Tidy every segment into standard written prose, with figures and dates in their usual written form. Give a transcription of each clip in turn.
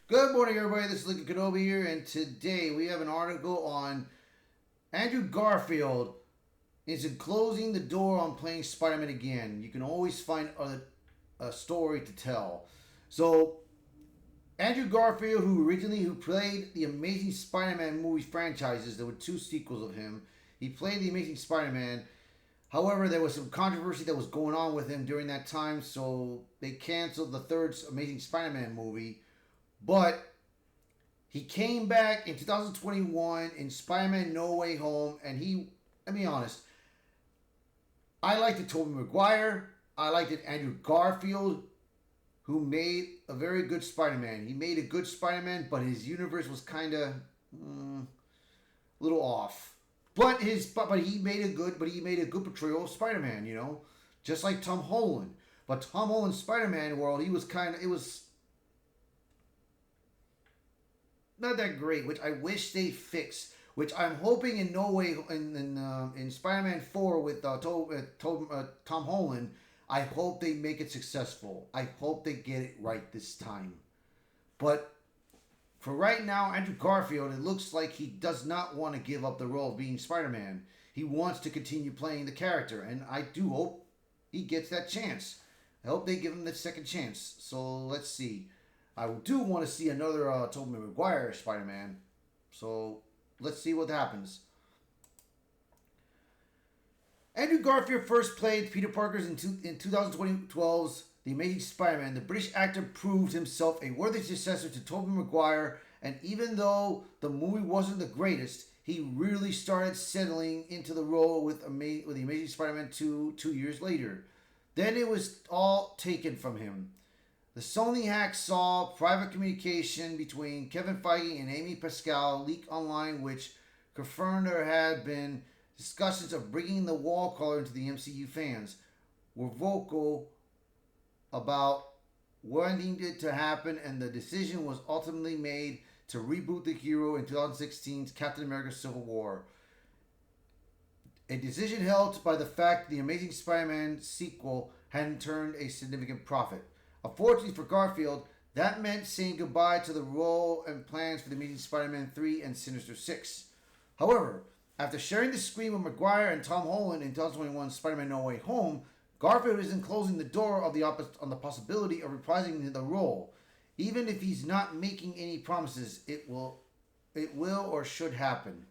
Good morning, everybody. This is Lincoln Kenobi here, and today we have an article on Andrew Garfield is closing the door on playing Spider-Man again. You can always find a story to tell. So, Andrew Garfield, who played the Amazing Spider-Man movie franchises, there were two sequels of him. He played the Amazing Spider-Man. However, there was some controversy that was going on with him during that time, so they canceled the third Amazing Spider-Man movie. But he came back in 2021 in Spider-Man No Way Home, and let me be honest, I liked it Tobey Maguire, I liked it Andrew Garfield, who made a very good Spider-Man. He made a good Spider-Man, but his universe was kind of a little off. But he made a good portrayal of Spider-Man, just like Tom Holland. But Tom Holland's Spider-Man world, it was not that great, which I wish they fix. Which I'm hoping in no way in Spider-Man 4 with Tom Holland. I hope they make it successful. I hope they get it right this time. But for right now, Andrew Garfield, it looks like he does not want to give up the role of being Spider-Man. He wants to continue playing the character, and I do hope he gets that chance. I hope they give him the second chance. So let's see. I do want to see another Tobey Maguire Spider-Man. So let's see what happens. Andrew Garfield first played Peter Parker's in 2012's The Amazing Spider-Man. The British actor proved himself a worthy successor to Tobey Maguire, and even though the movie wasn't the greatest, he really started settling into the role with The Amazing Spider-Man 2 years later. Then it was all taken from him. The Sony hack saw private communication between Kevin Feige and Amy Pascal leak online, which confirmed there had been discussions of bringing the wall color into the MCU. Fans were vocal about wanting it to happen, and the decision was ultimately made to reboot the hero in 2016's Captain America Civil War. A decision held by the fact the Amazing Spider-Man sequel hadn't turned a significant profit. Unfortunately for Garfield, that meant saying goodbye to the role and plans for the Amazing Spider-Man 3 and Sinister 6. However, after sharing the screen with Maguire and Tom Holland in 2021's Spider-Man No Way Home, Garfield isn't closing the door on the possibility of reprising the role. Even if he's not making any promises, it will or should happen.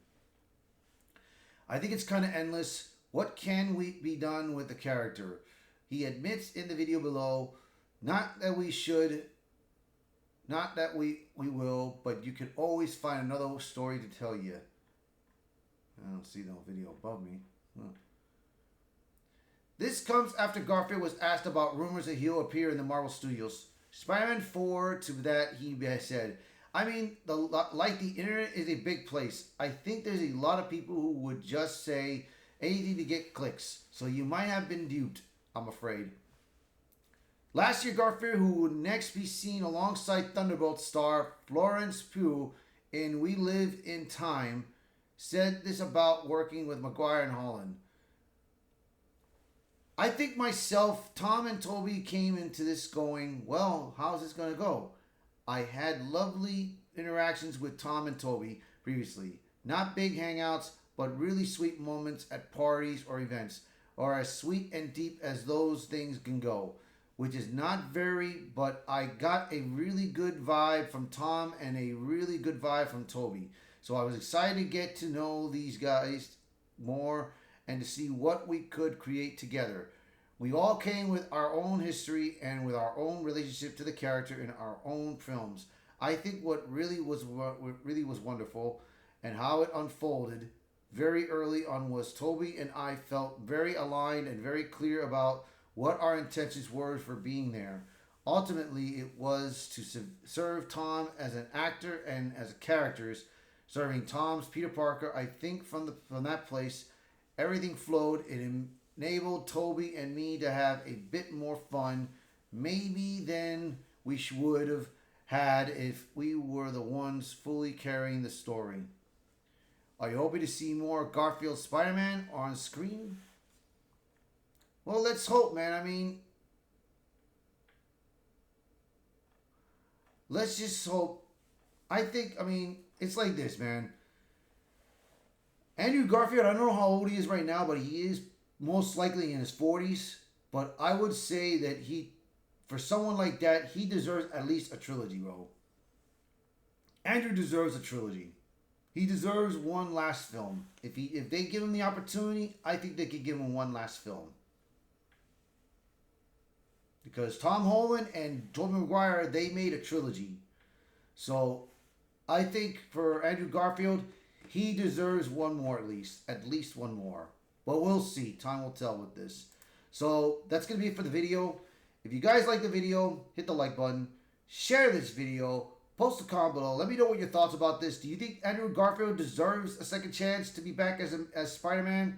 I think it's kind of endless. What can we be done with the character? He admits in the video below, not that we should, not that we will, but you can always find another story to tell you. I don't see no video above me. Huh. This comes after Garfield was asked about rumors that he'll appear in the Marvel Studios Spider-Man 4. To that, he said, I mean, the internet is a big place. I think there's a lot of people who would just say anything to get clicks. So you might have been duped, I'm afraid. Last year, Garfield, who would next be seen alongside Thunderbolt star Florence Pugh in We Live in Time, said this about working with Maguire and Holland. I think myself, Tom and Tobey came into this going, well, how's this going to go? I had lovely interactions with Tom and Tobey previously. Not big hangouts, but really sweet moments at parties or events, or as sweet and deep as those things can go. Which is not very, but I got a really good vibe from Tom and a really good vibe from Tobey. So I was excited to get to know these guys more and to see what we could create together. We all came with our own history and with our own relationship to the character in our own films. I think what really was wonderful and how it unfolded very early on was Tobey and I felt very aligned and very clear about what our intentions were for being there. Ultimately, it was to serve Tom as an actor and as characters, serving Tom's Peter Parker. I think from that place, everything flowed. It enabled Tobey and me to have a bit more fun, maybe than we would have had if we were the ones fully carrying the story. Are you hoping to see more Garfield Spider-Man on screen? Well, let's hope, man. I mean, let's just hope I think, I mean, it's like this, man. Andrew Garfield, I don't know how old he is right now, but he is most likely in his 40s. But I would say that for someone like that, he deserves at least a trilogy, bro. Andrew deserves a trilogy. He deserves one last film. If they give him the opportunity, I think they could give him one last film. Because Tom Holland and Tobey Maguire, they made a trilogy. So I think for Andrew Garfield, he deserves one more at least one more. But we'll see. Time will tell with this. So that's going to be it for the video. If you guys like the video, hit the like button. Share this video. Post a comment below. Let me know what your thoughts about this. Do you think Andrew Garfield deserves a second chance to be back as Spider-Man?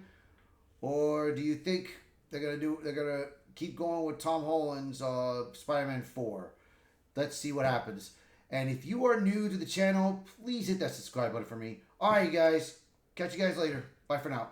Or do you think they're gonna keep going with Tom Holland's Spider-Man 4? Let's see what happens. And if you are new to the channel, please hit that subscribe button for me. Alright guys. Catch you guys later. Bye for now.